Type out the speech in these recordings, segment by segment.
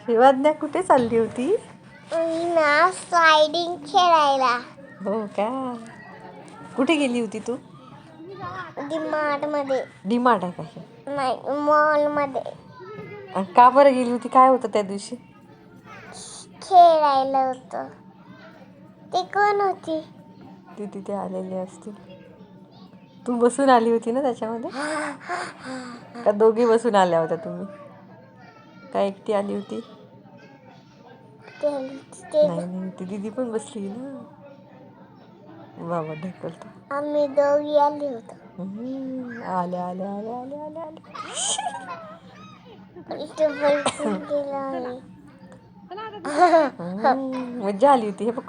शिवाज्ञा कुठे चालली होती? ना स्लायडिंग खेळायला. हो का? कुठे गेली होती तू? डीमार्ट मध्ये. डीमार्ट आहे का हे? नाही, मॉल मध्ये आणि का बरं गेली होती? काय होतं त्या दिवशी? खेळायला होतं. ते कोण होती? ती तिथे आलेली असतील. तू बसून आली होती ना त्याच्यामध्ये? का दोघी बसून आल्या होत्या तुम्ही? का एकटी आली होती? नाही नाही, ती दीदी पण बसली ना. बाबा ढकलतो. आम्ही दोघी आली होतो. आले आले आले आले आले आले. मज्जा आली होती. हे बघ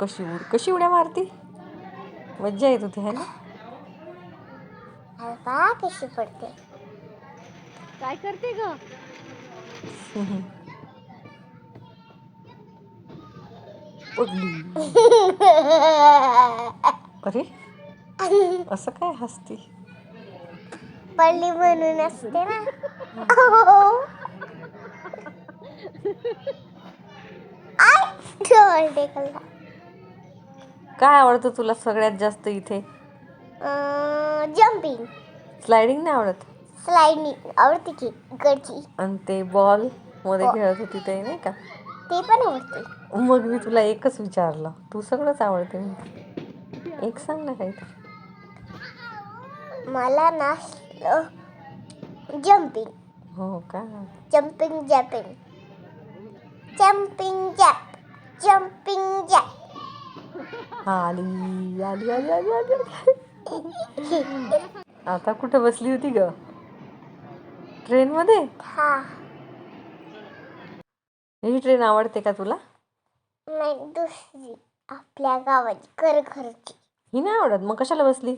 कशी उड्या मारती. मज्जा येत होती है ना? कशी पडते. काय करते ग? पडली. अरे असं काय हसती? पडली म्हणून असते ना. काय आवडतं तुला सगळ्यात जास्त इथे? जम्पिंग. स्लायडिंग नाही आवडत? स्लायडिंग आवडते की इकडची. आणि ते बॉल मध्ये खेळत होती ते नाही का? ते पण आवडते. मग मी तुला एकच विचारलं. तू सगळंच आवडते. एक सांग ना काहीतरी. मला ना जम्पिंग. हो का? जम्पिंग जॅपिंग. जम्पिंग जॅप. जम्पिंग जॅप. आली आली आली आली आली. आता कुठे बसली होती ग? ट्रेन मध्ये? हा. ही ट्रेन आवडते का तुला? नाही, दुसरी आपल्या गावाची खरखरची. ही नाही आवडत. मग कशाला बसली?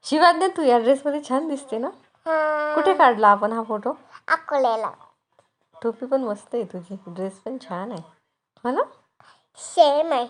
शिवाज्ञा, तू या ड्रेस मध्ये छान दिसते ना. कुठे काढला आपण हा फोटो? अकोल्याला. टोपी पण मस्त आहे तुझी. ड्रेस पण छान आहे. हा ना? सेम आहे.